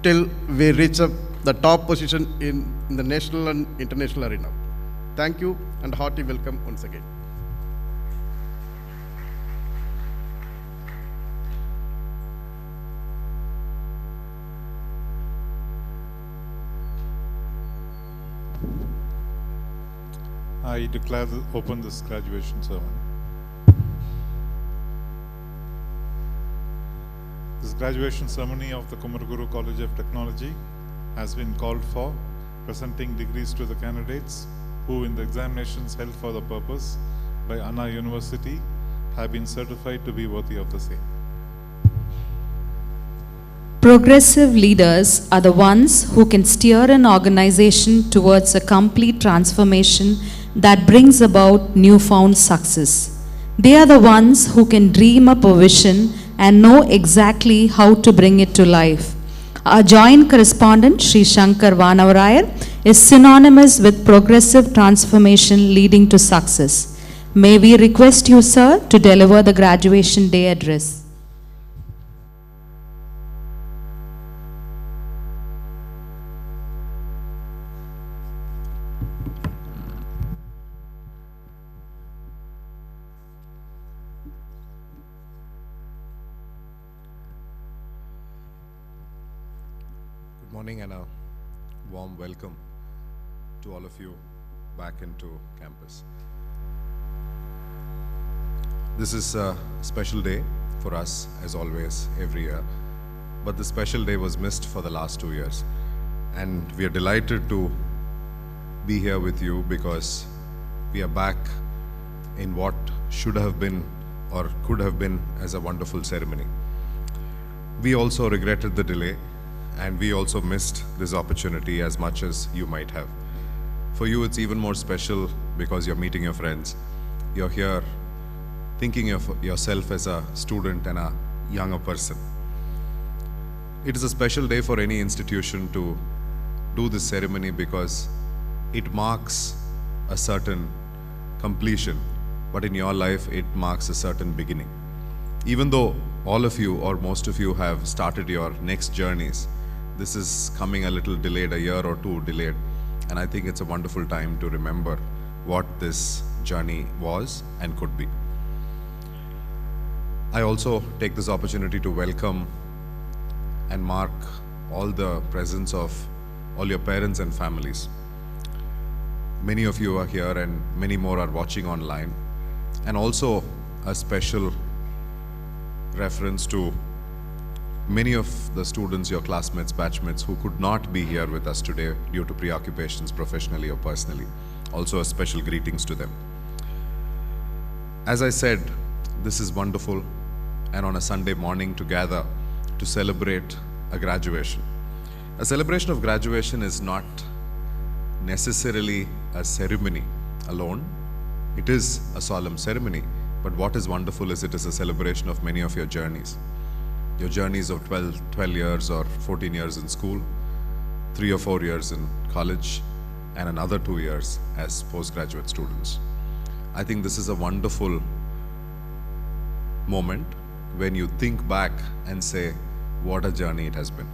till we reach up the top position in the national and international arena. Thank you and hearty welcome once again. I declare open this graduation ceremony. This graduation ceremony of the Kumaraguru College of Technology has been called for, presenting degrees to the candidates who in the examinations held for the purpose by Anna University have been certified to be worthy of the same. Progressive leaders are the ones who can steer an organization towards a complete transformation that brings about newfound success. They are the ones who can dream up a vision and know exactly how to bring it to life. Our joint correspondent, Sri Shankar Vanavarayar, is synonymous with progressive transformation leading to success. May we request you, sir, to deliver the graduation day address. Good morning and a warm welcome to all of you back into campus. This is a special day for us, as always, every year. But the special day was missed for the last 2 years. And we are delighted to be here with you because we are back in what should have been or could have been as a wonderful ceremony. We also regretted the delay, and we also missed this opportunity as much as you might have. For you, it's even more special because you're meeting your friends. You're here thinking of yourself as a student and a younger person. It is a special day for any institution to do this ceremony because it marks a certain completion, but in your life, it marks a certain beginning. Even though all of you or most of you have started your next journeys, this is coming a little delayed, a year or two delayed, and I think it's a wonderful time to remember what this journey was and could be. I also take this opportunity to welcome and mark all the presence of all your parents and families. Many of you are here and many more are watching online, and also a special reference to many of the students, your classmates, batchmates who could not be here with us today due to preoccupations professionally or personally. Also a special greetings to them. As I said, this is wonderful, and on a Sunday morning to gather to celebrate a graduation. A celebration of graduation is not necessarily a ceremony alone. It is a solemn ceremony, but what is wonderful is it is a celebration of many of your journeys. Your journeys of 12 years or 14 years in school, 3 or 4 years in college, and another 2 years as postgraduate students. I think this is a wonderful moment when you think back and say, what a journey it has been.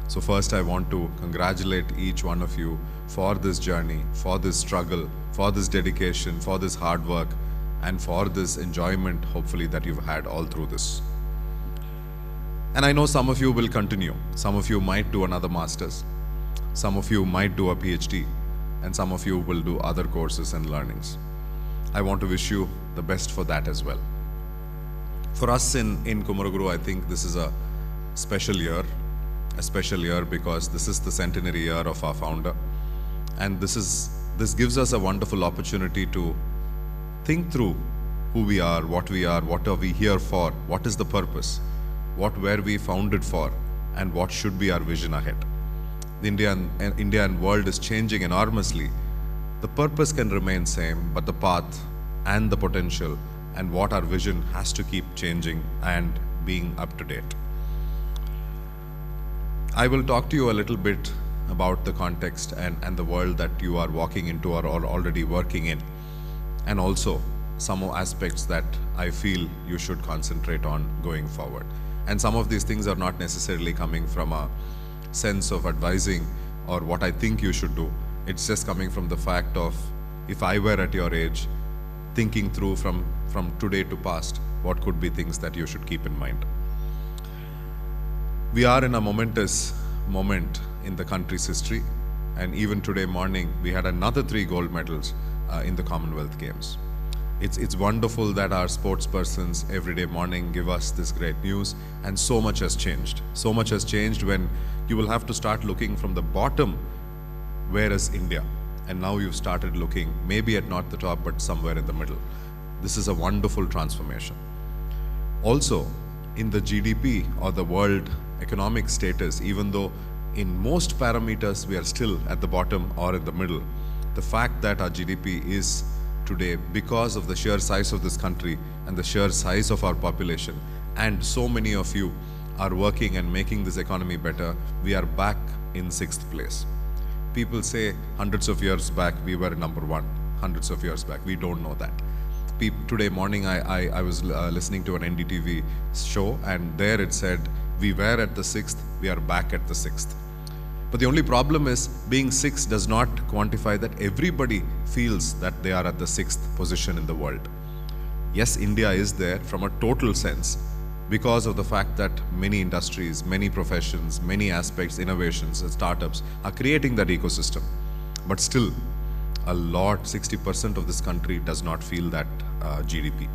So first I want to congratulate each one of you for this journey, for this struggle, for this dedication, for this hard work, and for this enjoyment, hopefully, that you've had all through this. And I know some of you will continue. Some of you might do another master's. Some of you might do a PhD. And some of you will do other courses and learnings. I want to wish you the best for that as well. For us in Kumaraguru, I think this is a special year because this is the centenary year of our founder. And this gives us a wonderful opportunity to think through who we are, what are we here for, what is the purpose, what were we founded for, and what should be our vision ahead. India and world is changing enormously. The purpose can remain same, but the path and the potential and what our vision has to keep changing and being up to date. I will talk to you a little bit about the context and the world that you are walking into or already working in, and also some aspects that I feel you should concentrate on going forward. And some of these things are not necessarily coming from a sense of advising or what I think you should do. It's just coming from the fact of, if I were at your age, thinking through from today to past, what could be things that you should keep in mind. We are in a momentous moment in the country's history, and even today morning we had another 3 gold medals in the Commonwealth Games. It's wonderful that our sports persons every day morning give us this great news, and so much has changed. So much has changed when you will have to start looking from the bottom, where is India? And now you've started looking maybe at not the top but somewhere in the middle. This is a wonderful transformation. Also, in the GDP or the world economic status, even though in most parameters we are still at the bottom or in the middle, the fact that our GDP is today, because of the sheer size of this country and the sheer size of our population, and so many of you are working and making this economy better, we are back in 6th place. People say hundreds of years back we were number 1. Hundreds of years back, we don't know that. Today morning I was listening to an NDTV show, and there it said we were at the 6th, we are back at the 6th. But the only problem is, being 6 does not quantify that everybody feels that they are at the 6th position in the world. Yes, India is there from a total sense because of the fact that many industries, many professions, many aspects, innovations, startups are creating that ecosystem. But still, a lot, 60% of this country does not feel that GDP.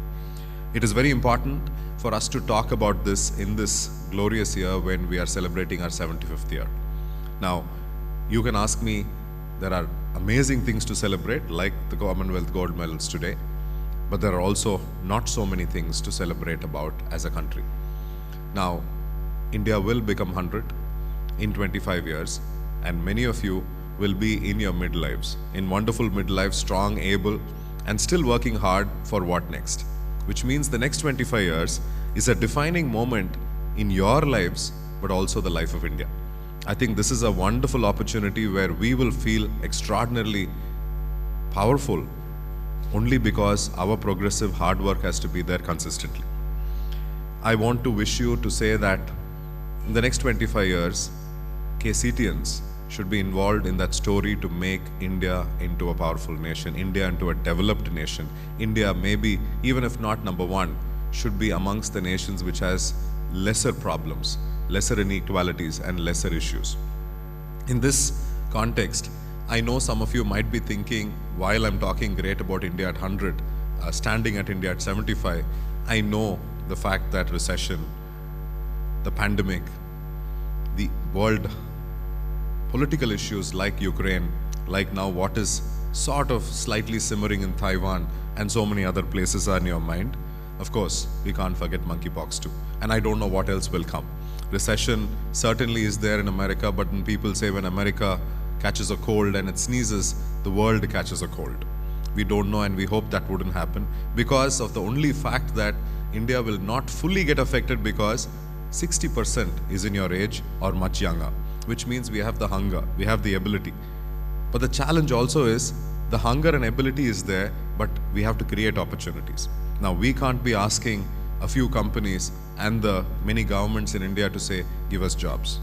It is very important for us to talk about this in this glorious year when we are celebrating our 75th year. Now, you can ask me, there are amazing things to celebrate, like the Commonwealth gold medals today, but there are also not so many things to celebrate about as a country. Now, India will become 100 in 25 years, and many of you will be in your midlives, in wonderful midlives, strong, able, and still working hard for what next, which means the next 25 years is a defining moment in your lives, but also the life of India. I think this is a wonderful opportunity where we will feel extraordinarily powerful only because our progressive hard work has to be there consistently. I want to wish you to say that in the next 25 years, KCTians should be involved in that story to make India into a powerful nation, India into a developed nation. India, maybe, even if not number 1, should be amongst the nations which has lesser problems, lesser inequalities, and lesser issues. In this context, I know some of you might be thinking, while I'm talking great about India at 100, standing at India at 75, I know the fact that recession, the pandemic, the world political issues like Ukraine, like now what is sort of slightly simmering in Taiwan, and so many other places are in your mind. Of course, we can't forget monkeypox too. And I don't know what else will come. Recession certainly is there in America, but when people say when America catches a cold and it sneezes, the world catches a cold. We don't know, and we hope that wouldn't happen because of the only fact that India will not fully get affected because 60% is in your age or much younger, which means we have the hunger, we have the ability. But the challenge also is the hunger and ability is there, but we have to create opportunities. Now, we can't be asking a few companies and the many governments in India to say, give us jobs.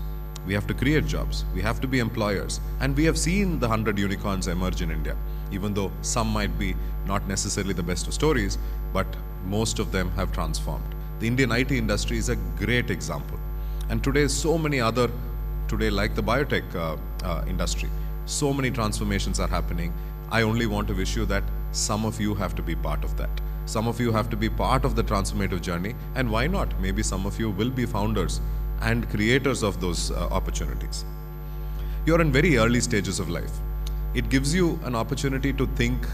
We have to create jobs. We have to be employers. And we have seen the 100 unicorns emerge in India, even though some might be not necessarily the best of stories, but most of them have transformed. The Indian IT industry is a great example. And today, so many other, like the biotech industry, so many transformations are happening. I only want to wish you that some of you have to be part of that. Some of you have to be part of the transformative journey, and why not? Maybe some of you will be founders and creators of those opportunities. You're in very early stages of life. It gives you an opportunity to think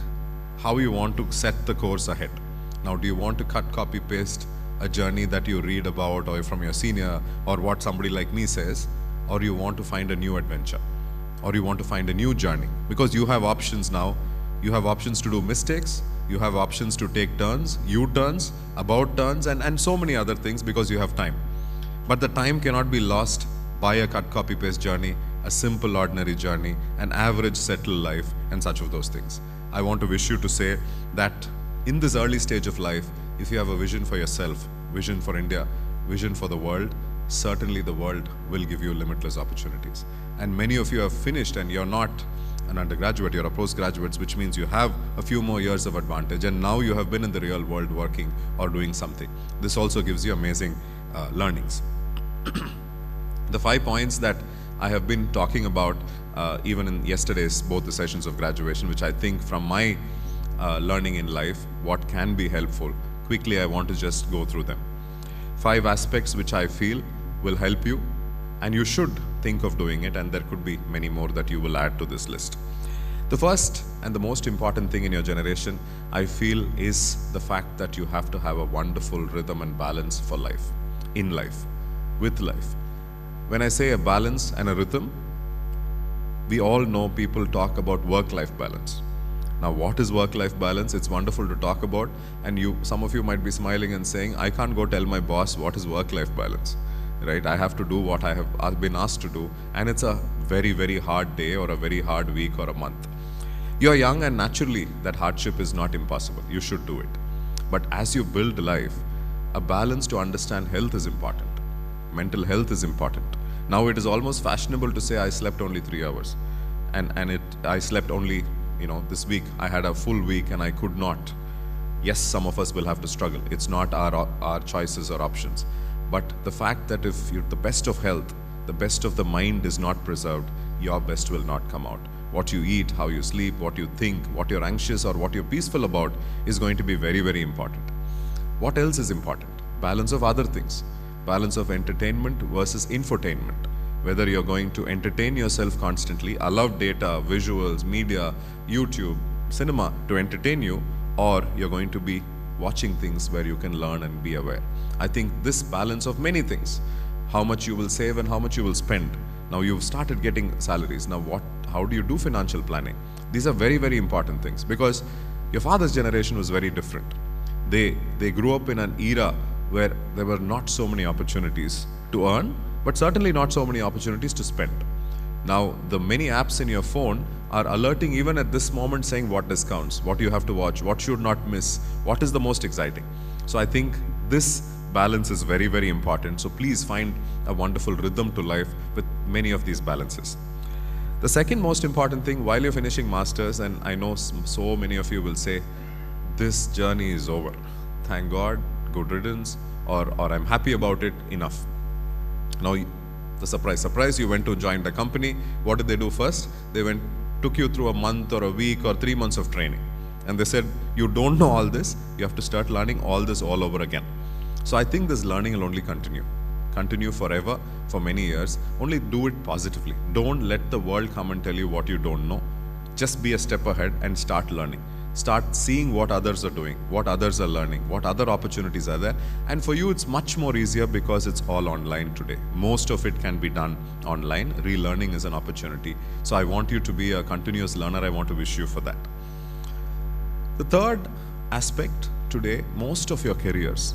how you want to set the course ahead. Now, do you want to cut, copy, paste a journey that you read about or from your senior or what somebody like me says, or you want to find a new adventure, or you want to find a new journey? Because you have options now. You have options to do mistakes. You have options to take turns, U-turns, about turns, and so many other things because you have time. But the time cannot be lost by a cut, copy, paste journey, a simple, ordinary journey, an average, settled life, and such of those things. I want to wish you to say that in this early stage of life, if you have a vision for yourself, vision for India, vision for the world, certainly the world will give you limitless opportunities. And many of you have finished and you're not an undergraduate, you're a postgraduate, which means you have a few more years of advantage, and now you have been in the real world working or doing something. This also gives you amazing learnings. The 5 points that I have been talking about even in yesterday's both the sessions of graduation, which I think from my learning in life, what can be helpful. Quickly, I want to just go through them. 5 aspects which I feel will help you, and you should think of doing it, and there could be many more that you will add to this list. The first and the most important thing in your generation, I feel, is the fact that you have to have a wonderful rhythm and balance for life, in life, with life. When I say a balance and a rhythm, we all know people talk about work-life balance. Now, what is work-life balance? It's wonderful to talk about, and some of you might be smiling and saying, I can't go tell my boss what is work-life balance, right? I have to do what I've been asked to do, and it's a very, very hard day or a very hard week or a month. You're young, and naturally, that hardship is not impossible. You should do it. But as you build life, a balance to understand health is important. Mental health is important. Now, it is almost fashionable to say, I slept only 3 hours, and I slept only, this week I had a full week and I could not. Yes, some of us will have to struggle. It's not our choices or options. But the fact that if you're the best of health, the best of the mind is not preserved, your best will not come out. What you eat, how you sleep, what you think, what you're anxious or what you're peaceful about is going to be very, very important. What else is important? Balance of other things. Balance of entertainment versus infotainment. Whether you're going to entertain yourself constantly, allow data, visuals, media, YouTube, cinema to entertain you, or you're going to be watching things where you can learn and be aware. I think this balance of many things, how much you will save and how much you will spend. Now you've started getting salaries. Now how do you do financial planning? These are very, very important things, because your father's generation was very different. They grew up in an era where there were not so many opportunities to earn, but certainly not so many opportunities to spend. Now, the many apps in your phone are alerting even at this moment saying what discounts, what you have to watch, what should not miss, what is the most exciting. So I think this balance is very, very important. So please find a wonderful rhythm to life with many of these balances. The second most important thing, while you're finishing masters, and I know so many of you will say, this journey is over. Thank God, good riddance, or I'm happy about it, enough. Now, the surprise, you went to join the company. What did they do first? They took you through a month or a week or 3 months of training. And they said, you don't know all this, you have to start learning all this all over again. So I think this learning will only continue forever, for many years. Only do it positively. Don't let the world come and tell you what you don't know. Just be a step ahead and start learning. Start seeing what others are doing, what others are learning, what other opportunities are there. And for you, it's much more easier because it's all online today. Most of it can be done online. Relearning is an opportunity. So I want you to be a continuous learner. I want to wish you for that. The third aspect today, most of your careers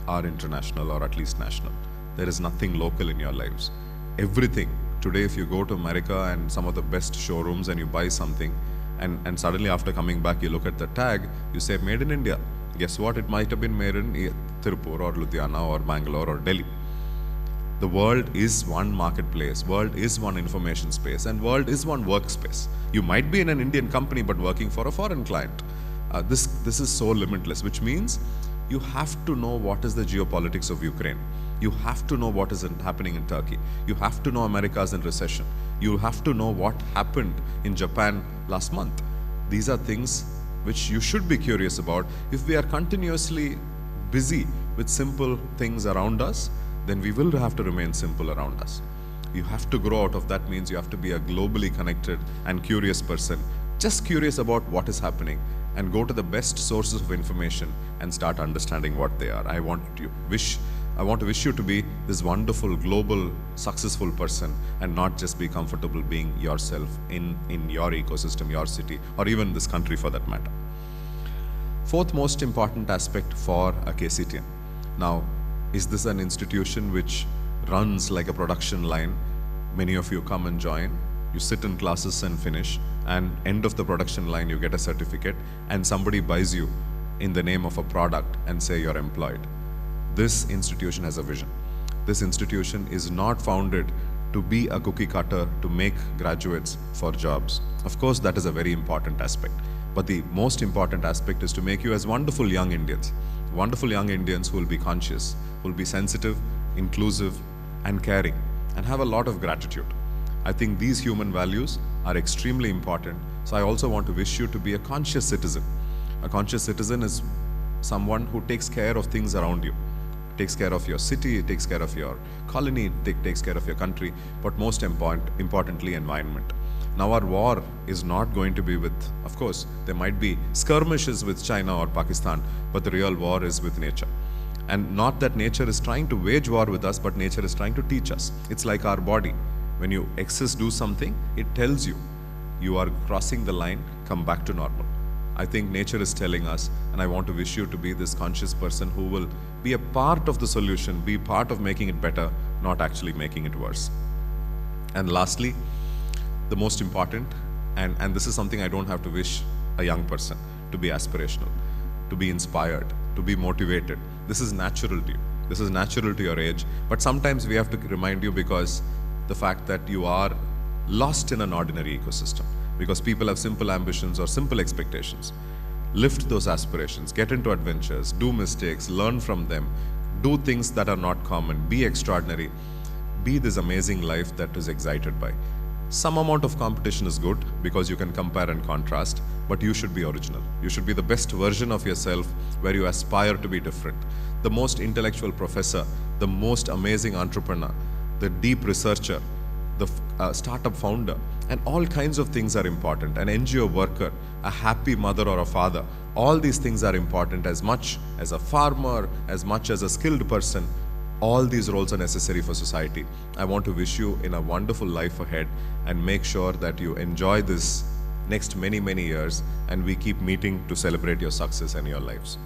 are international or at least national. There is nothing local in your lives. Everything. Today, if you go to America and some of the best showrooms and you buy something, and suddenly after coming back, you look at the tag, you say made in India. Guess what? It might have been made in Tirupur or Ludhiana or Bangalore or Delhi. The world is one marketplace, world is one information space, and world is one workspace. You might be in an Indian company but working for a foreign client. This is so limitless, which means you have to know what is the geopolitics of Ukraine. You have to know what is happening in Turkey. You have to know America is in recession. You have to know what happened in Japan last month. These are things which you should be curious about. If we are continuously busy with simple things around us, then we will have to remain simple around us. You have to grow out of that. Means you have to be a globally connected and curious person. Just curious about what is happening and go to the best sources of information and start understanding what they are. I want to wish you to be this wonderful, global, successful person and not just be comfortable being yourself in your ecosystem, your city, or even this country for that matter. Fourth most important aspect for a KCTian. Now, is this an institution which runs like a production line? Many of you come and join, you sit in classes and finish, and end of the production line you get a certificate and somebody buys you in the name of a product and say you're employed. This institution has a vision. this institution is not founded to be a cookie cutter to make graduates for jobs. Of course, that is a very important aspect. But the most important aspect is to make you as wonderful young Indians who will be conscious, who will be sensitive, inclusive, and caring, and have a lot of gratitude. I think these human values are extremely important. So I also want to wish you to be a conscious citizen. A conscious citizen is someone who takes care of things around you. Takes care of your city, takes care of your colony, takes care of your country, but most importantly, environment. Now our war is not going to be with, of course, there might be skirmishes with China or Pakistan, but the real war is with nature. And not that nature is trying to wage war with us, but nature is trying to teach us. It's like our body. When you do something, it tells you, you are crossing the line, come back to normal. I think nature is telling us, and I want to wish you to be this conscious person who will be a part of the solution, be part of making it better, not actually making it worse. And lastly, the most important, and this is something I don't have to wish a young person, to be aspirational, to be inspired, to be motivated. This is natural to you. This is natural to your age. But sometimes we have to remind you, because the fact that you are lost in an ordinary ecosystem, because people have simple ambitions or simple expectations. Lift those aspirations, get into adventures, do mistakes, learn from them, do things that are not common, be extraordinary, be this amazing life that is excited by. Some amount of competition is good because you can compare and contrast, but you should be original. You should be the best version of yourself where you aspire to be different. The most intellectual professor, the most amazing entrepreneur, the deep researcher, the startup founder, and all kinds of things are important. An NGO worker, a happy mother or a father, all these things are important as much as a farmer, as much as a skilled person. All these roles are necessary for society. I want to wish you in a wonderful life ahead and make sure that you enjoy this next many, many years, and we keep meeting to celebrate your success and your lives.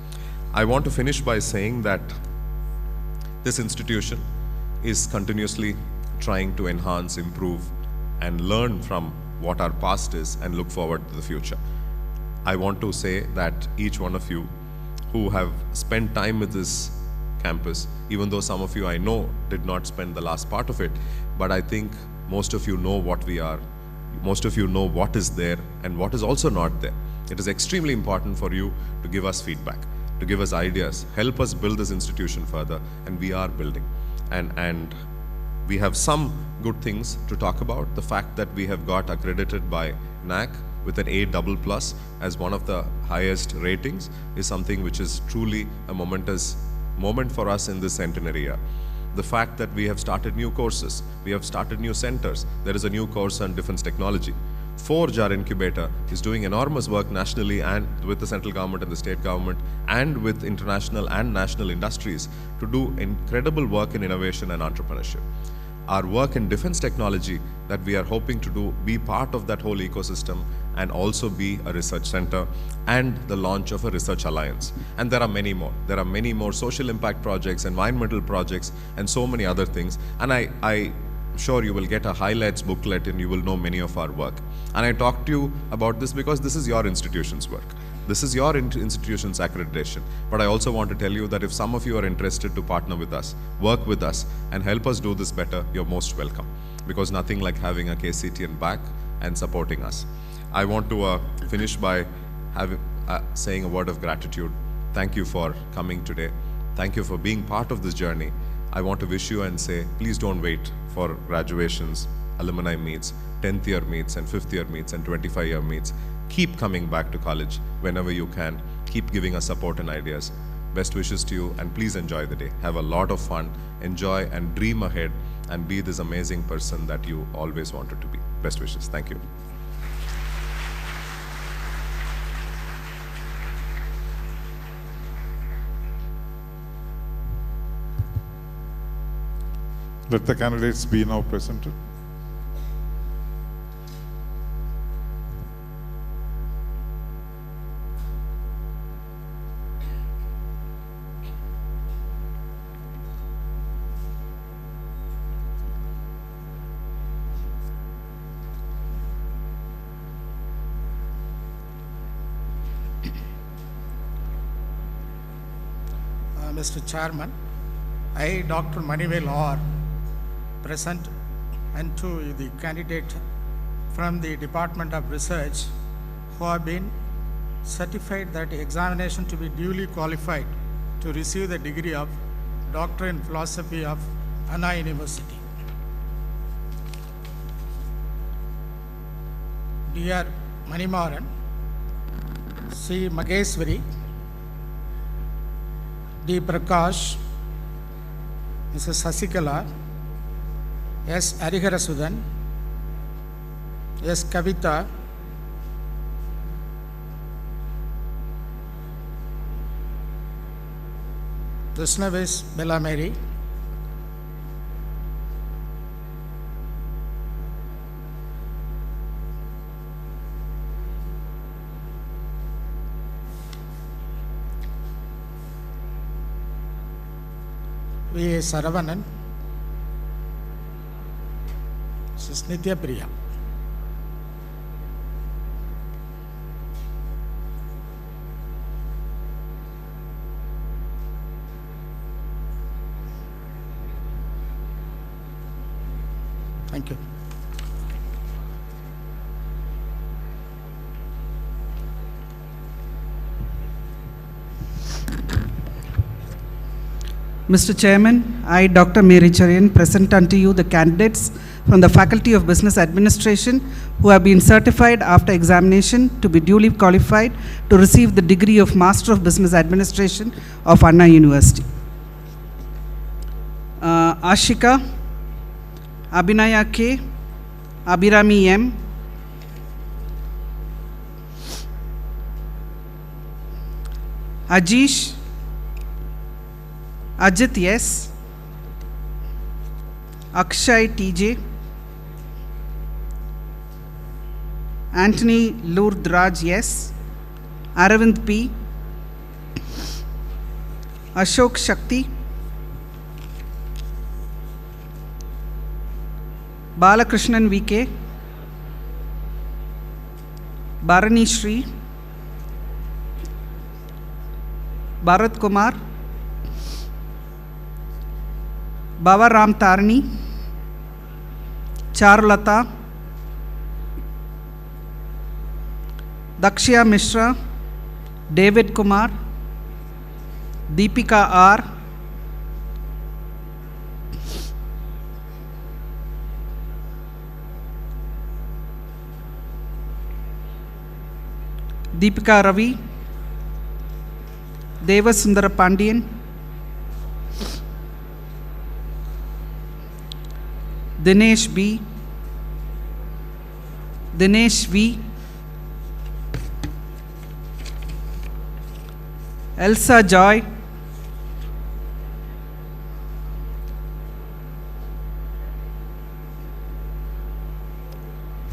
I want to finish by saying that this institution is continuously trying to enhance, improve, and learn from what our past is and look forward to the future. I want to say that each one of you who have spent time with this campus, even though some of you I know did not spend the last part of it, but I think most of you know what we are. Most of you know what is there and what is also not there. It is extremely important for you to give us feedback, to give us ideas, help us build this institution further, and we are building. And we have some good things to talk about. The fact that we have got accredited by NAC with an A++ as one of the highest ratings is something which is truly a momentous moment for us in this centenary year. The fact that we have started new courses, we have started new centers. There is a new course on defense technology. Forge, our incubator, is doing enormous work nationally and with the central government and the state government and with international and national industries to do incredible work in innovation and entrepreneurship. Our work in defense technology that we are hoping to do, be part of that whole ecosystem and also be a research center, and the launch of a research alliance. And there are many more. There are many more social impact projects, environmental projects, and so many other things. And I'm sure you will get a highlights booklet and you will know many of our work. And I talked to you about this because this is your institution's work. This is your institution's accreditation. But I also want to tell you that if some of you are interested to partner with us, work with us, and help us do this better, you're most welcome. Because nothing like having a KCT in back and supporting us. I want to finish by saying a word of gratitude. Thank you for coming today. Thank you for being part of this journey. I want to wish you and say, please don't wait for graduations, alumni meets, 10th year meets, and 5th year meets, and 25-year meets. Keep coming back to college whenever you can. Keep giving us support and ideas. Best wishes to you, and please enjoy the day. Have a lot of fun, enjoy and dream ahead, and be this amazing person that you always wanted to be. Best wishes. Thank you. Let the candidates be now presented. Mr. Chairman, I, Dr. Manivel R, present unto the candidate from the Department of Research who have been certified that examination to be duly qualified to receive the degree of Doctor in Philosophy of Anna University. Dear Manimaran, C. Mageshwari, D. Prakash, Mrs. Sasikala, S. Hariharan, S. Kavita, Krishnavis Bella Mary, V. Saravanan, Mrs. Nitya Priya. Thank you. Mr. Chairman, I, Dr. Meiazhagan, present unto you the candidates from the Faculty of Business Administration who have been certified after examination to be duly qualified to receive the degree of Master of Business Administration of Anna University. Ashika, Abhinaya K, Abhirami M, Ajish, Ajit S, Akshay TJ, Anthony Lourdraj S, Aravind P, Ashok Shakti, Balakrishnan VK, Bharani Shri, Bharat Kumar, Baba Ram Tarani, Charulata, Dakshya Mishra, David Kumar, Deepika R, Deepika Ravi, Devasundara Pandian, Dinesh B, Dinesh V, Elsa Joy,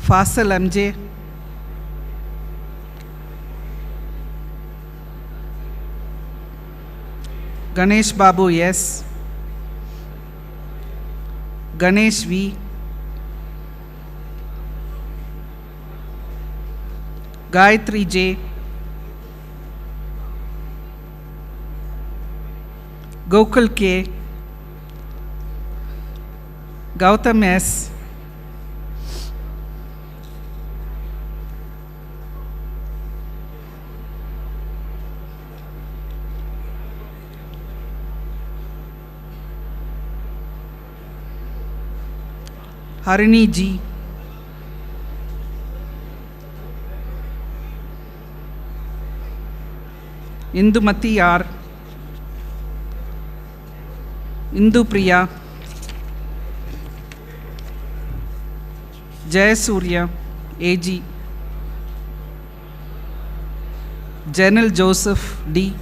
Faisal MJ, Ganesh Babu S, Ganesh V, Gayatri J, Gokul K, Gautam S, Harini G, Indumati R, Indu Priya, Jayasurya AG, Janel Joseph D,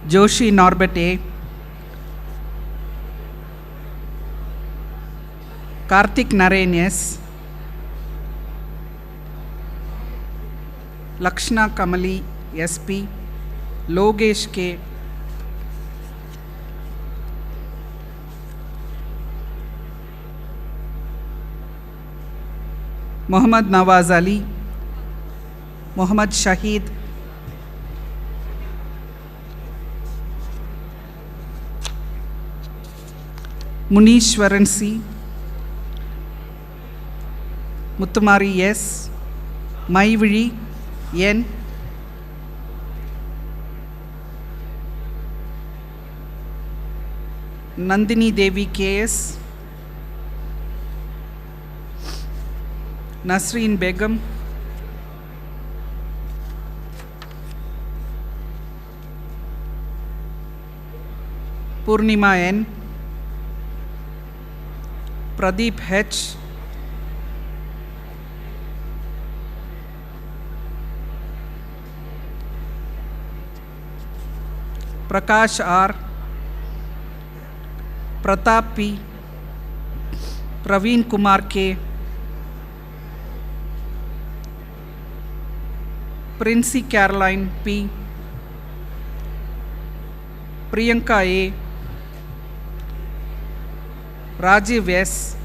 Joshi Norbert A, Karthik Narayan S, Lakshna Kamali SP, Logesh K, Muhammad Nawaz Ali, Muhammad Shahid, Munishwaran C, Muttumari S, Maivili N, Nandini Devi KS, Nasreen Begum, Purnima N, Pradeep H, Prakash R, Pratap P, Praveen Kumar K, Princey Caroline P, Priyanka A, Rajiv S,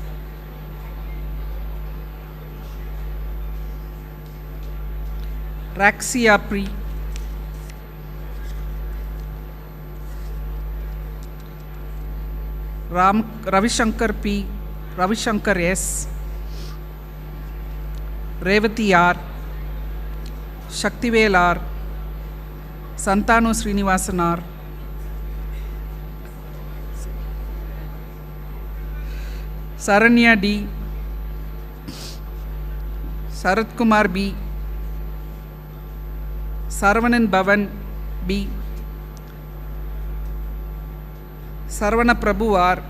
Raxia Pri, Ravishankar P, Ravishankar S, Revati R, Shaktivel R, Santanu Srinivasan R, Saranya D, Sarath Kumar B, Saravanan Bhavan B, Sarvana Prabhu R,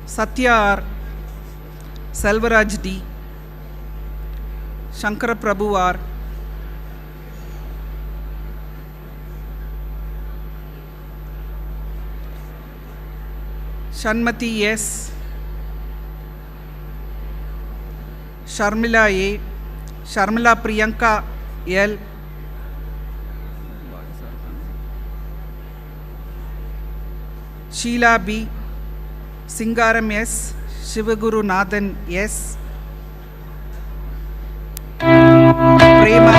Satya R, Selvaraj D, Shankara Prabhu R, Shanmati S, Sharmila A, Sharmila Priyanka L, Sheila B, Singaram S, Shivaguru Nathan S, Prema,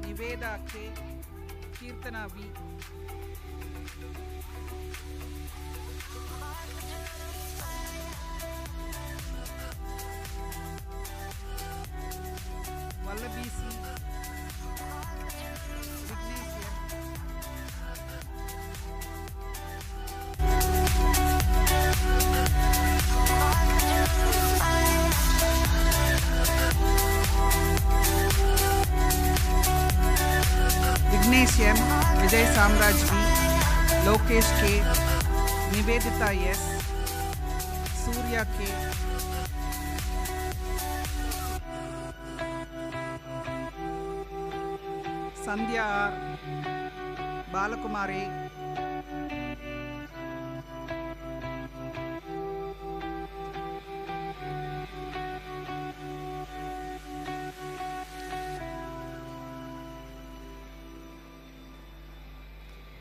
Niveda K, Kirtana V. Vallabi C, Vignesh M. Vignesh M, Vijay Samraj V, Lokesh K, Nivedita S, Surya K, Sandhya R, Balakumari,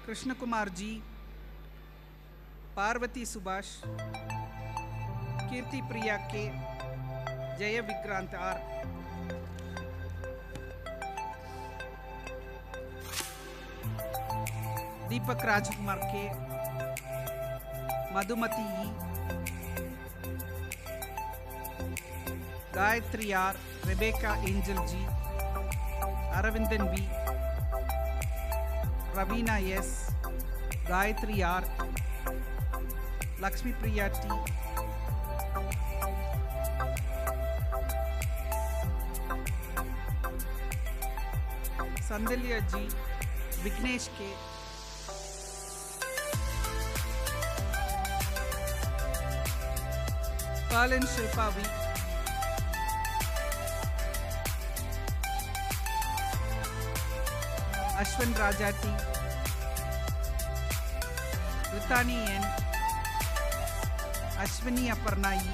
Krishna Kumar G, Parvati Subhash, Kirti Priya K, Jaya Vikrant R, Deepak Rajkumar K, Madhumati E, Gayatri R, Rebecca Angel G, Aravindan V, Ravina S, Gayatri R, Lakshmi Priya T, Sandhya G, Vignesh K, Palan Shilpa V, Ashwin Raja T, Ritani N, Ashwini Aparna E,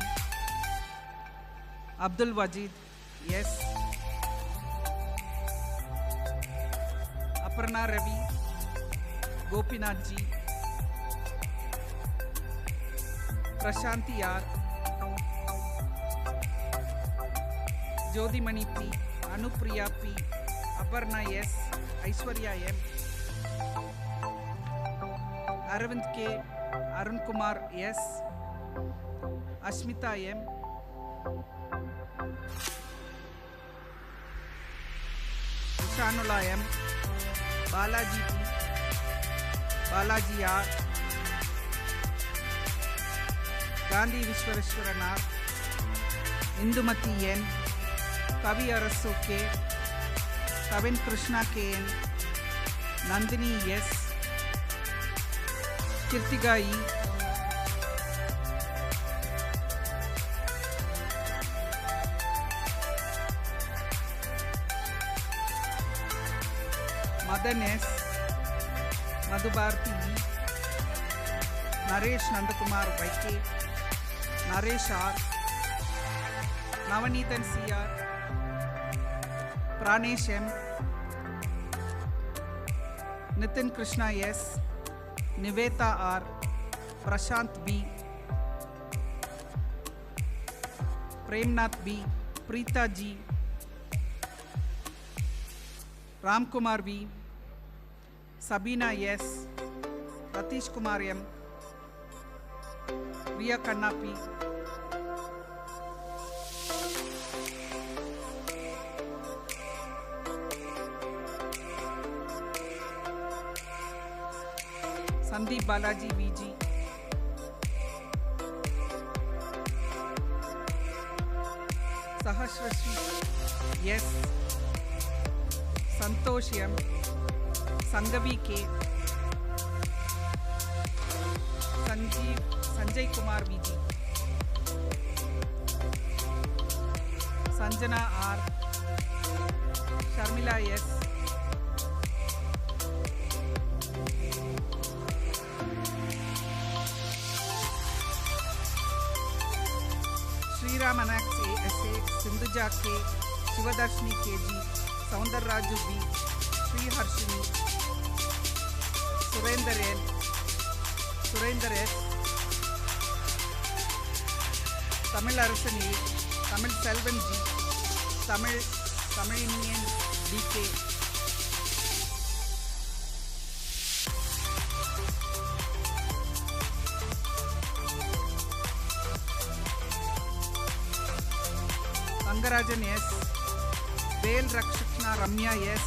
Abdul Wajid S, Aparna Ravi, Gopinath G, Prashanti R, Jodhimani P, Anupriya P, Aparna S, Aishwarya M, Aravind K, Arun Kumar S, Ashmita M, Ishanula M, Balaji P, Balaji R, Gandhi Vishwareshwaran R, Indumati N, Kavi Arasu K, Kavin Krishna K N, Nandini S, Kirtiga E, Madan S, Madhubharti E, Naresh Nandakumar YK, Naresh R, Navanithan CR, Pranesh M, Nitin Krishna S, Niveta R, Prashant B, Premnath B, Preeta G, Ramkumar V, Sabina S, Ratish Kumar M, Riya Kanna P, Sandeep Balaji VG, Sahasrashri S, Santosh M, Sangavi K, Sanjay Kumar VG, Sanjana R, Sharmila S, Sriramanax ASA, Sindhuja K, Shivadarshini KG, Saundar Raju B, Sri Harshini, Surender N, Surender S, Tamil Arasan A, Tamil Selvan G, Tamilinian DK, Rangarajan S, Vel Rakshakshna Ramya S,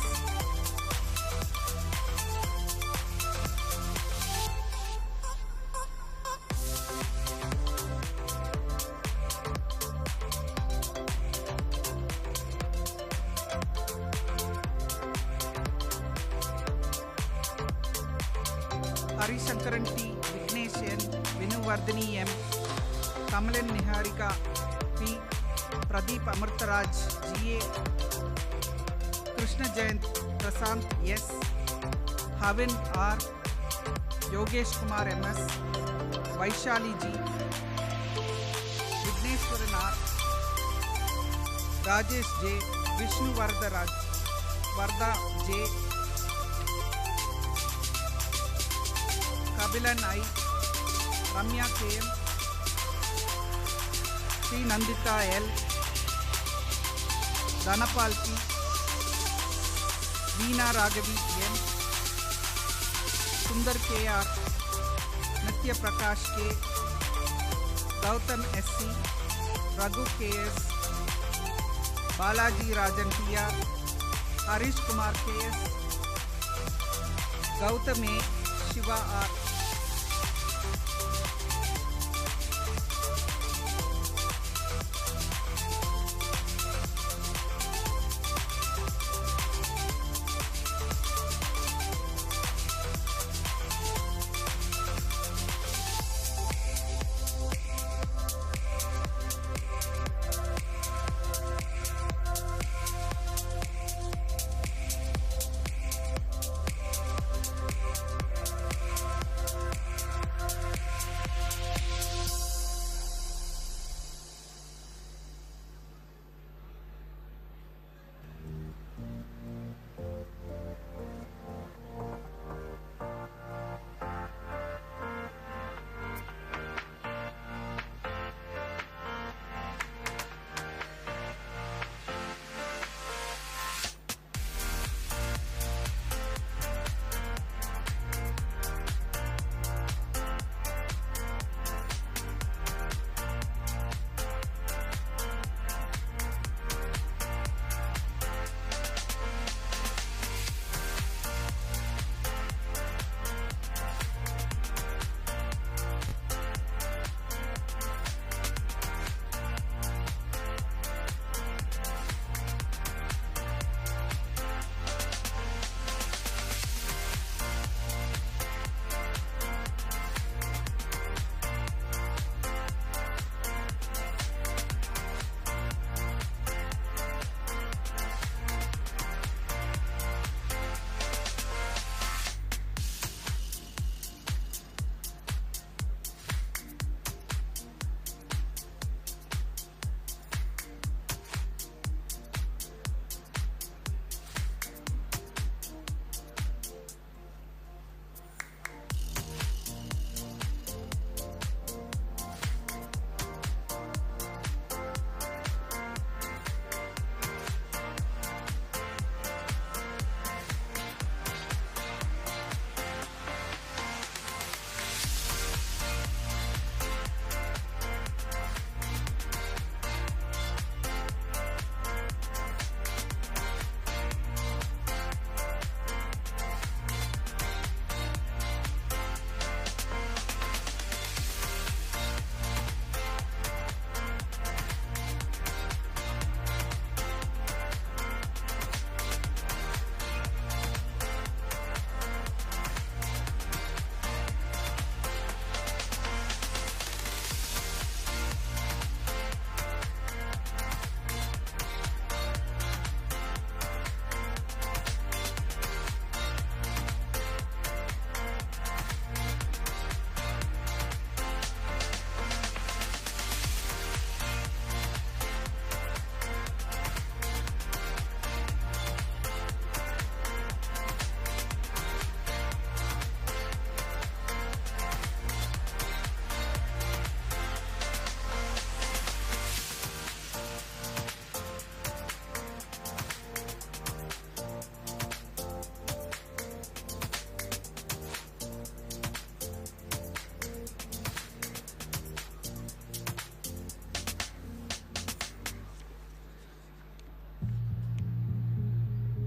Harishankaran T, Vignesh N, Vinuvardhini M, Kamalan Niharika P, Pradeep Amartaraj GA, Krishna Jayant Prasant S, Havin R, Yogesh Kumar MS, Vaishali G, Vigneshwaran R, Rajesh J, Vishnu Varda J, Kabilan I, Ramya KM, Sri Nandita L, Dhanapal P, Veena Raghavi M, Sundar KR, Nitya Prakash K, Gautam SC, Raghu KS, Balaji Rajan TR, Harish Kumar KS, Gautam A, Shiva R.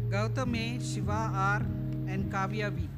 Gautam A, Shiva R, and Kavya V.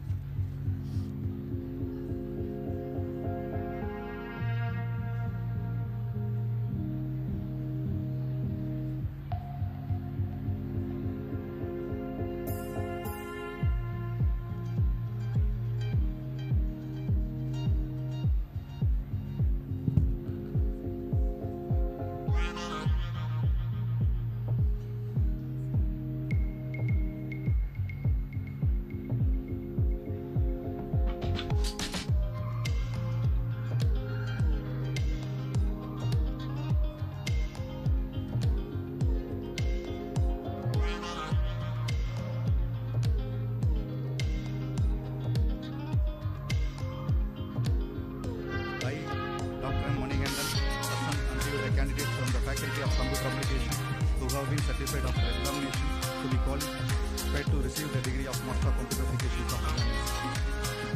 Faculty of Computer Application who have been certified after examination to be qualified to receive the degree of Master of Computer Application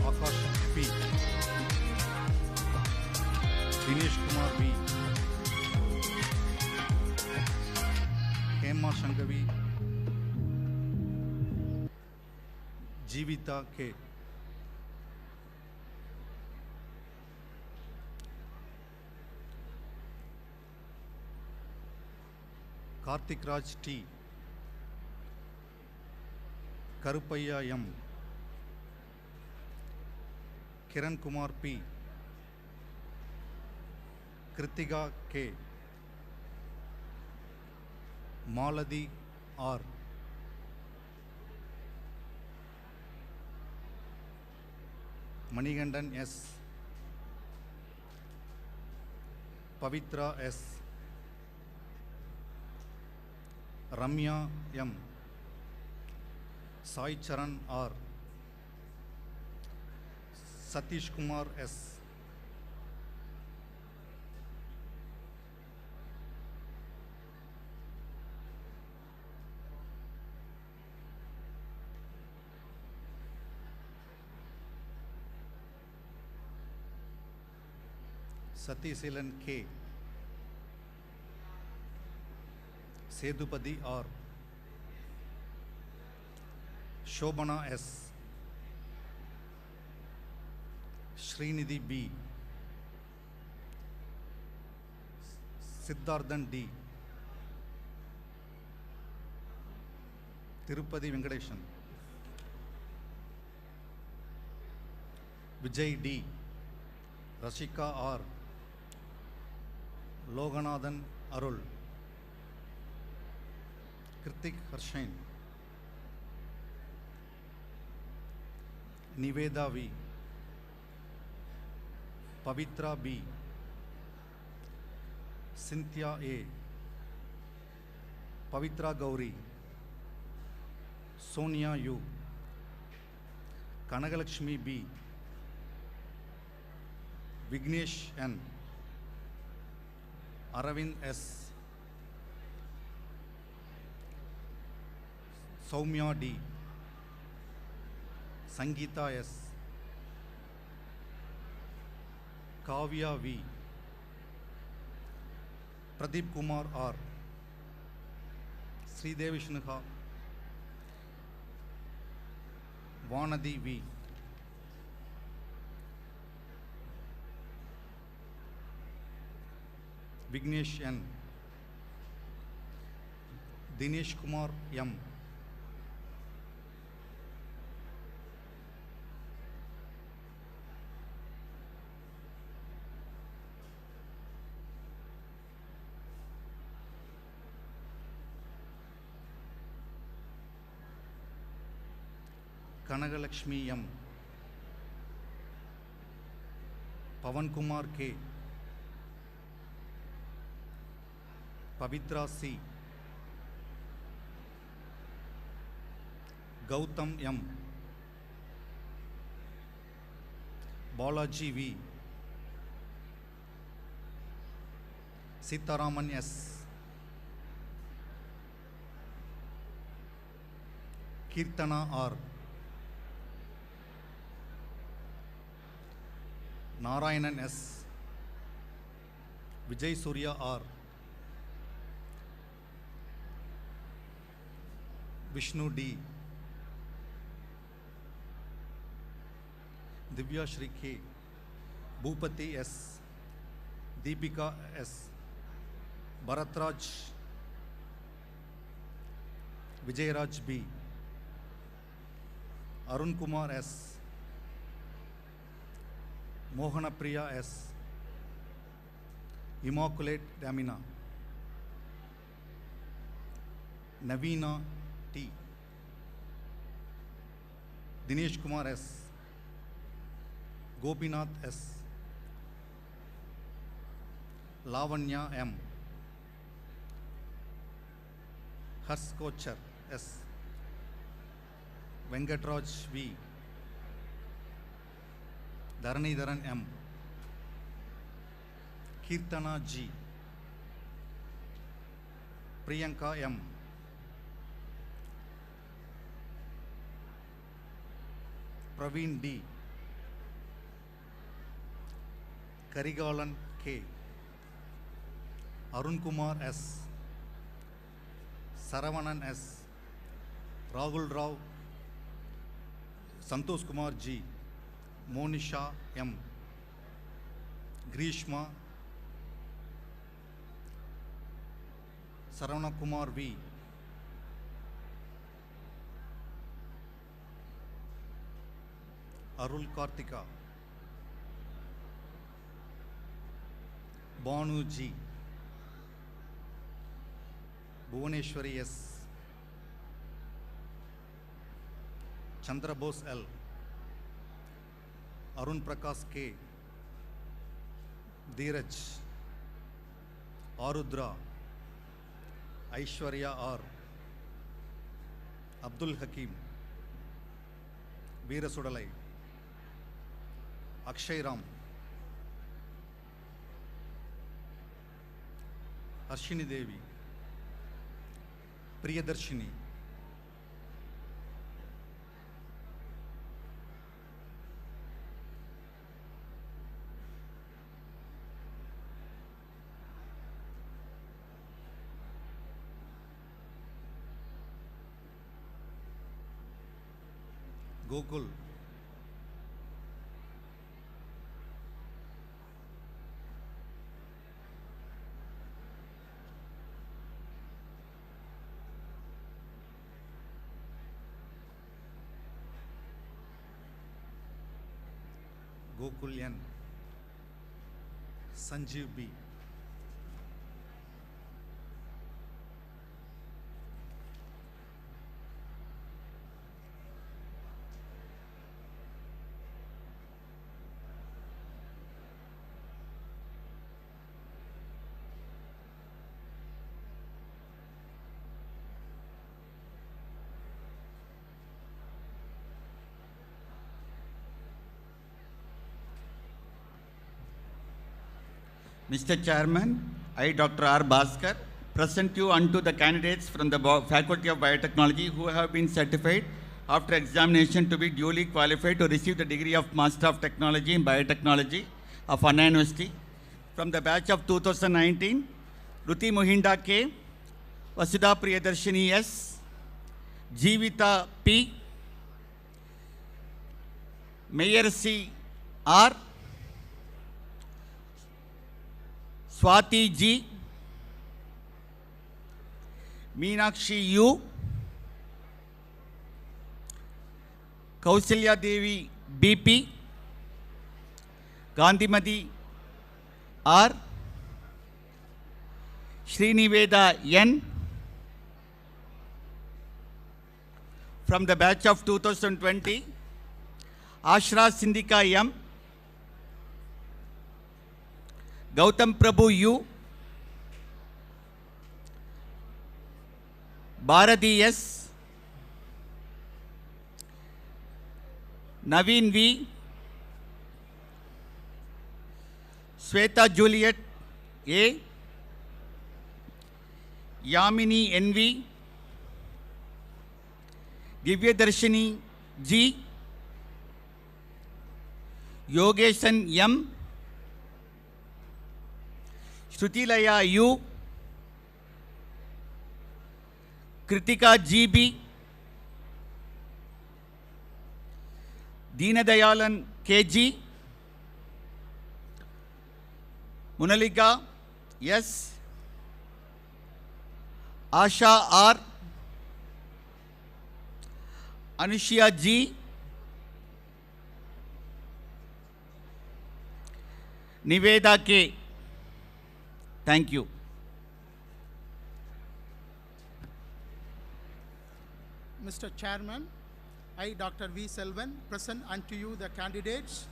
of Akash P. Dinesh Kumar B. Hema Shangavi. Jivita K. Karthik Raj T. Karupaya M. Kiran Kumar P. Kritika K. Maladi R. Manigandan S. Pavitra S. Ramya M. Sai Charan R. Satish Kumar S. Satiselan K. Sedupadi R. Shobana S. Srinidhi B. Siddharthan D. Tirupati Venkadeshan. Vijay D. Rashika R. Loganathan Arul. Kritik Harshain. Niveda V. Pavitra B. Cynthia A. Pavitra Gauri. Sonia U. Kanagalakshmi B. Vignesh N. Aravind S. Soumya D. Sangeeta S. Kavya V. Pradeep Kumar R. Sridevi Shinha. Vanadi V. Vignesh N. Dinesh Kumar M. Kanagalakshmi M. Pavan Kumar K. Pavitra C. Gautam M. Balaji V. Sitaraman S. Kirtana R. Narayanan S. Vijay Surya R. Vishnu D. Divya Shri K. Bhupati S. Deepika S. Bharatraj. Vijayaraj B. Arun Kumar S. Mohana Priya S. Immaculate Damina. Navina T. Dinesh Kumar S. Gopinath S. Lavanya M. Hars Kochar S. Venkatraj V. Dharanidharan M. Kirtana G. Priyanka M. Praveen D. Karigalan K. Arun Kumar S. Saravanan S. Rahul Rao. Santosh Kumar G. Monisha M. Grishma. Saravana Kumar V. Arul Kartika. Banu G. Bhuvaneshwari S. Chandra Bose L. Arun Prakash K. Dheeraj. Arudra. Aishwarya R. Abdul Hakim. Veera Sudalai. Akshay Ram. Ashini Devi. Priyadarshini. Gokul. Gokul N. Sanjeev B. Mr. Chairman, I, Dr. R. Bhaskar, present you unto the candidates from the Faculty of Biotechnology who have been certified after examination to be duly qualified to receive the degree of Master of Technology in Biotechnology of Anna University from the batch of 2019, Ruti Mohinda K, Vasudha Priyadarshini S, Jeevita P, Mayor C. R, Swati G, Meenakshi U, Kausalya Devi BP, Gandhimati R, Sriniveda N, from the batch of 2020, Ashra Sindhika M, Gautam Prabhu U, Bharati S, Naveen V, Sweta Juliet A, Yamini NV, Divya Darshini G, Yogeshan M, Shrutilaya U, Kritika GB, Deenadayalan KG, Munalika S, Asha R, Anushya G, Niveda K. Thank you. Mr. Chairman, I, Dr. V. Selvan, present unto you the candidates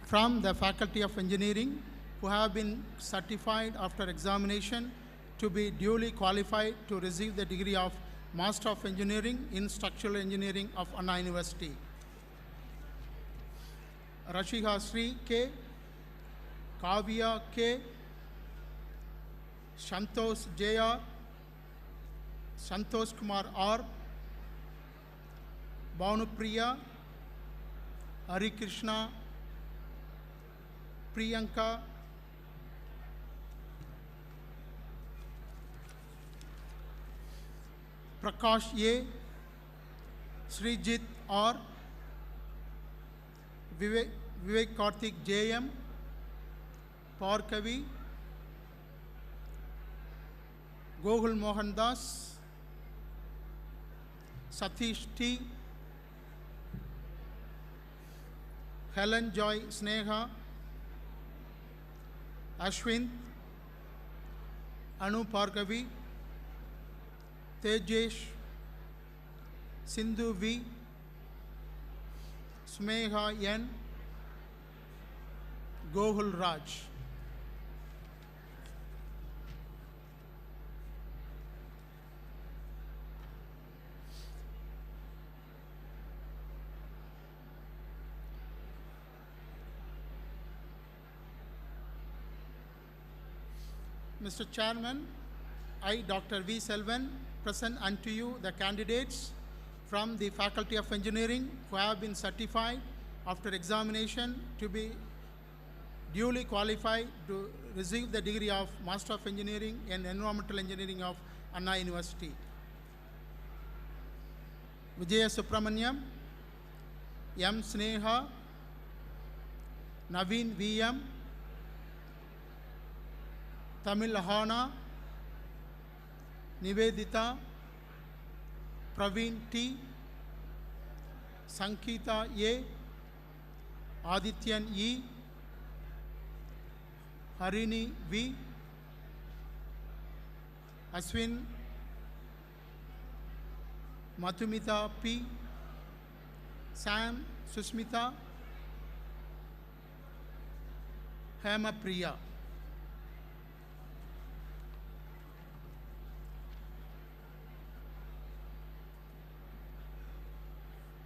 from the Faculty of Engineering who have been certified after examination to be duly qualified to receive the degree of Master of Engineering in Structural Engineering of Anna University. Rashika Sri K, Kavya K, Shantosh JR, Santosh Kumar R, Bhanupriya, Hari Krishna, Priyanka, Prakash A, Srijit R, Vivek Karthik JM, Parkavi, Gogul Mohandas, Satish T, Helen Joy Sneha, Ashwin, Anu Parkavi, Tejesh, Sindhu V, Smeha N, Gohul Raj. Mr. Chairman, I, Dr. V. Selvan, present unto you the candidates from the Faculty of Engineering who have been certified after examination to be duly qualified to receive the degree of Master of Engineering in Environmental Engineering of Anna University. Vijaya Subramaniam, M. Sneha, Naveen VM, Tamil Hana, Nivedita, Praveen T, Sankita A, Adityan E, Harini V, Aswin, Mathumita P, Sam Susmita, Hema Priya.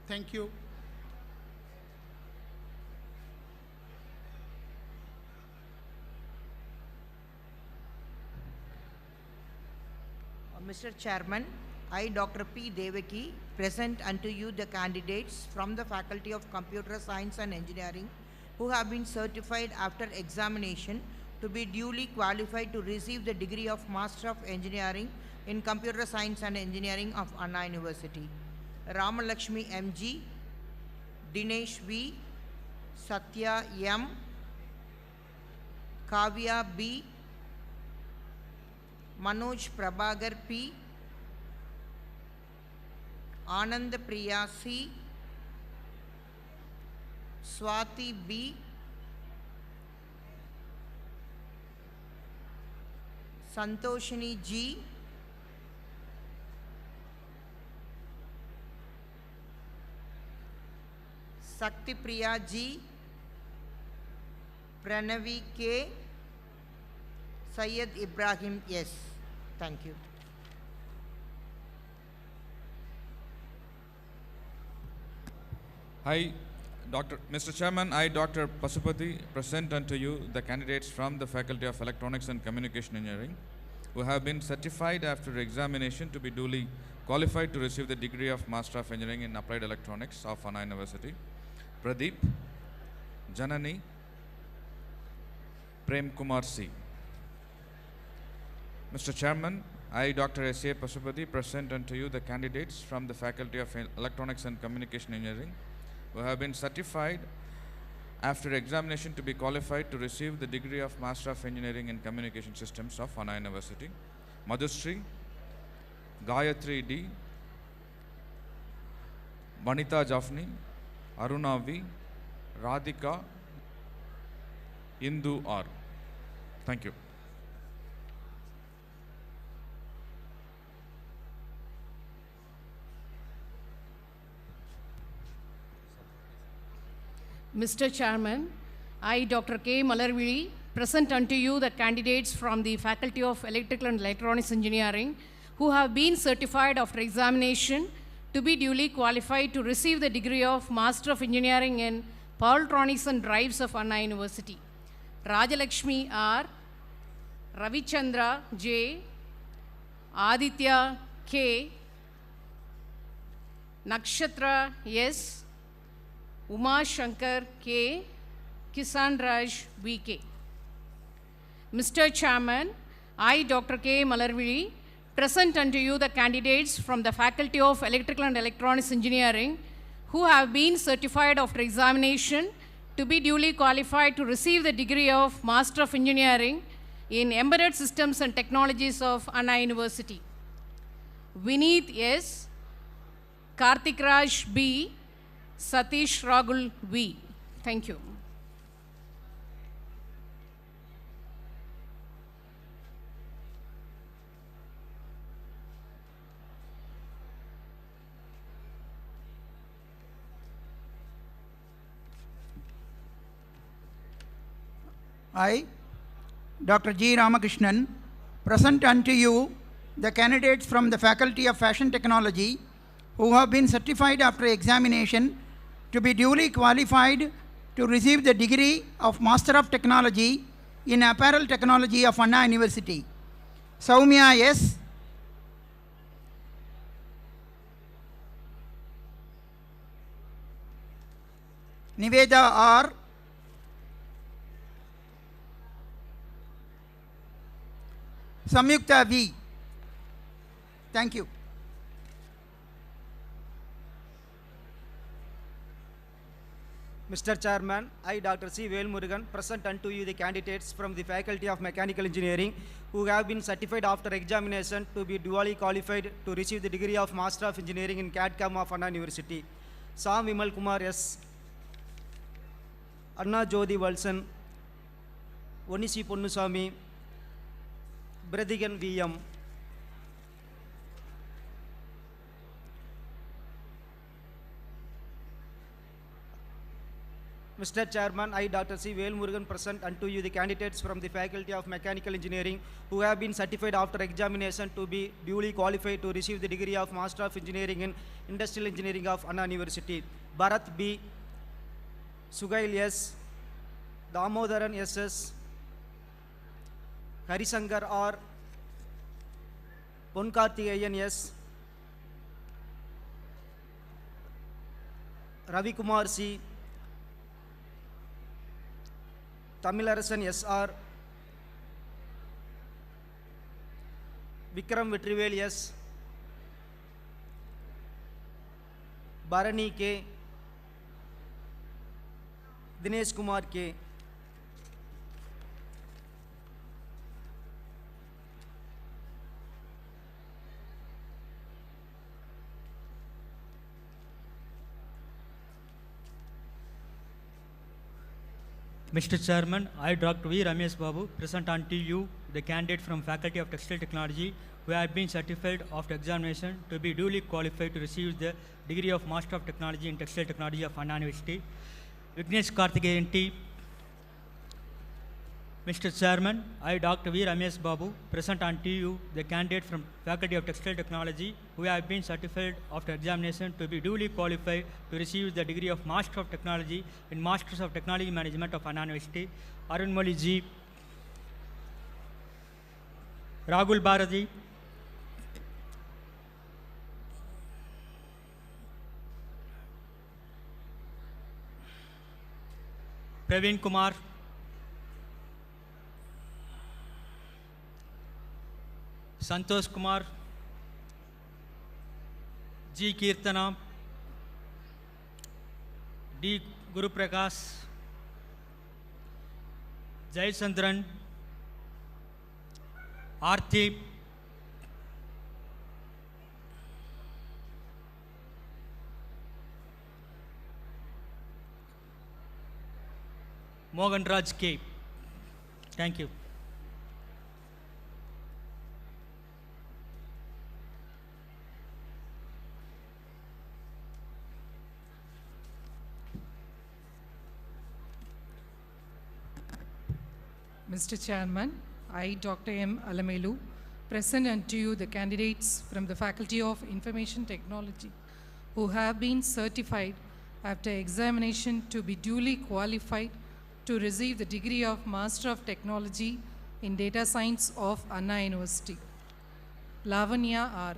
Thank you. Mr. Chairman, I, Dr. P. Devaki, present unto you the candidates from the Faculty of Computer Science and Engineering who have been certified after examination to be duly qualified to receive the degree of Master of Engineering in Computer Science and Engineering of Anna University. Ramalakshmi MG, Dinesh V, Satya M, Kavya B, Manoj Prabhagar P, Anand Priya C, Swati B, Santoshini G, Sakti Priya G, Pranavi K, Syed Ibrahim S. Thank you. Mr. Chairman, I, Dr. Pasupati, present unto you the candidates from the Faculty of Electronics and Communication Engineering who have been certified after examination to be duly qualified to receive the degree of Master of Engineering in Applied Electronics of Anna University. Pradeep, Janani, Prem Kumar C. Mr. Chairman, I, Dr. S.A. Pasupati, present unto you the candidates from the Faculty of Electronics and Communication Engineering who have been certified after examination to be qualified to receive the degree of Master of Engineering in Communication Systems of Anna University. Madhusri, Gayatri D, Vanita Jafni, Aruna V, Radhika, Indu R. Thank you. Mr. Chairman, I, Dr. K. Malarvili, present unto you the candidates from the Faculty of Electrical and Electronics Engineering who have been certified after examination to be duly qualified to receive the degree of Master of Engineering in Powertronics and Drives of Anna University. Rajalakshmi R, Ravichandra J, Aditya K. Nakshatra S. Uma Shankar K. Kisan Raj VK. Mr. Chairman, I, Dr. K. Malarvili, present unto you the candidates from the Faculty of Electrical and Electronics Engineering who have been certified after examination to be duly qualified to receive the degree of Master of Engineering in Embedded Systems and Technologies of Anna University. Vineet S. Karthik Raj B. Satish Ragul V. Thank you. I, Dr. G. Ramakrishnan, present unto you the candidates from the Faculty of Fashion Technology who have been certified after examination to be duly qualified to receive the degree of Master of Technology in Apparel Technology of Anna University. Soumya S. Niveda R. Samyukta V. Thank you. Mr. Chairman, I, Dr. C. Velmurugan, present unto you the candidates from the Faculty of Mechanical Engineering who have been certified after examination to be duly qualified to receive the degree of Master of Engineering in CAD/CAM of Anna University. Sam Vimal Kumar S. Anna Jodi Walson, Onisi Ponnusamy, Bradigan VM. Mr. Chairman, I, Dr. C. Velmurugan, present unto you the candidates from the Faculty of Mechanical Engineering who have been certified after examination to be duly qualified to receive the degree of Master of Engineering in Industrial Engineering of Anna University. Bharat B. Sugail S. Damodaran S.S. Harisankar R. Ponkarthigeyan S. Ravi Kumar C. Tamilarasan S.R. Vikram Vetrivel S. Bharani K. Dinesh Kumar K. Mr. Chairman, I, Dr. V. Ramesh Babu, present unto you the candidate from Faculty of Textile Technology who have been certified after examination to be duly qualified to receive the degree of Master of Technology in Textile Technology of Anna University. Vignesh Karthikeyan T. Mr. Chairman, I, Dr. V. Ramesh Babu, present unto you the candidate from Faculty of Textile Technology who have been certified after examination to be duly qualified to receive the degree of Master of Technology in Masters of Technology Management of Anna University. Arunmoli G. Ragul Bharati. Praveen Kumar. Santosh Kumar, G. Kirtana, D. Guru Prakash, Jai Chandran, Arthi, Mohan Raj K. Thank you. Mr. Chairman, I, Dr. M. Alamelu, present unto you the candidates from the Faculty of Information Technology who have been certified after examination to be duly qualified to receive the degree of Master of Technology in Data Science of Anna University. Lavanya R.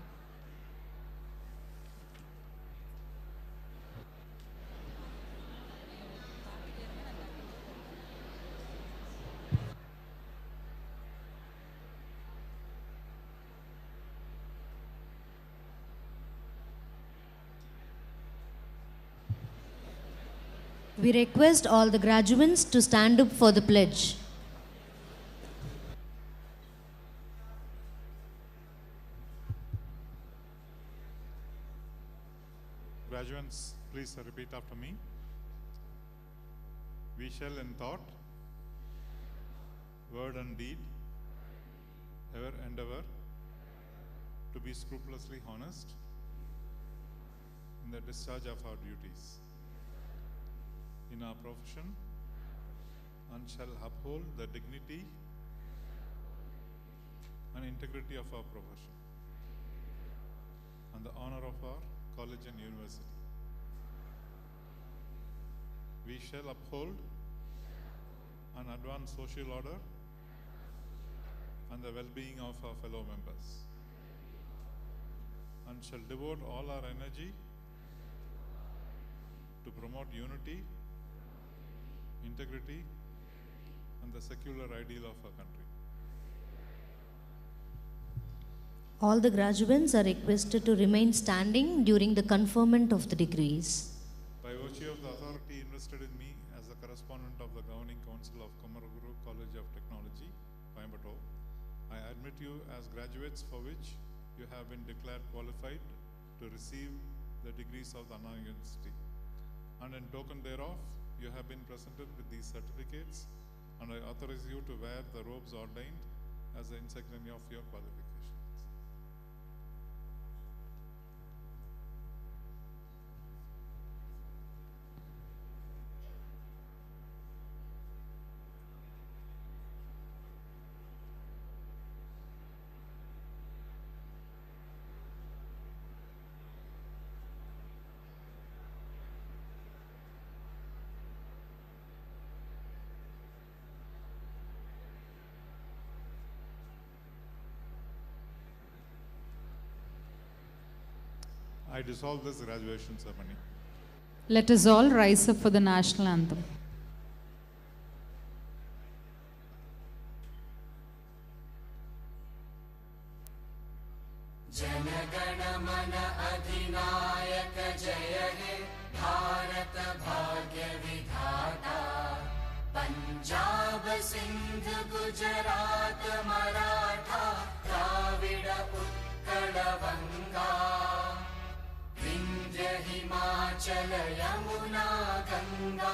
We request all the graduates to stand up for the pledge. Graduates, please repeat after me. We shall in thought, word and deed, ever endeavor to be scrupulously honest in the discharge of our duties in our profession, and shall uphold the dignity and integrity of our profession and the honor of our college and university. We shall uphold and advance social order and the well-being of our fellow members, and shall devote all our energy to promote unity, integrity, and the secular ideal of our country. All the graduates are requested to remain standing during the conferment of the degrees. By virtue of the authority invested in me as the correspondent of the Governing Council of Kumaraguru College of Technology, Coimbatore, I admit you as graduates for which you have been declared qualified to receive the degrees of the Anna University. And in token thereof, you have been presented with these certificates, and I authorize you to wear the robes ordained as the insignia of your qualifications. I dissolve this graduation ceremony. Let us all rise up for the national anthem. जनगण मन अधिनायक जय हे भारत भाग्य विधाता पंजाब सिंध गुजरात मराठा द्राविड उत्कल बंगा विंध्य हिमाचल यमुना गंगा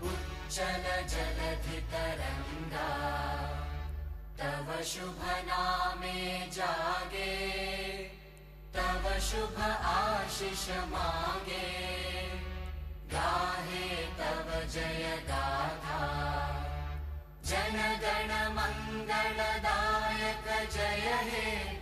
उच्चल जलधि तरंगा तव शुभ नामे जागे तव शुभ आशीष मांगे गाहे तव जय गाथा जन गण मंगलदायक जय हे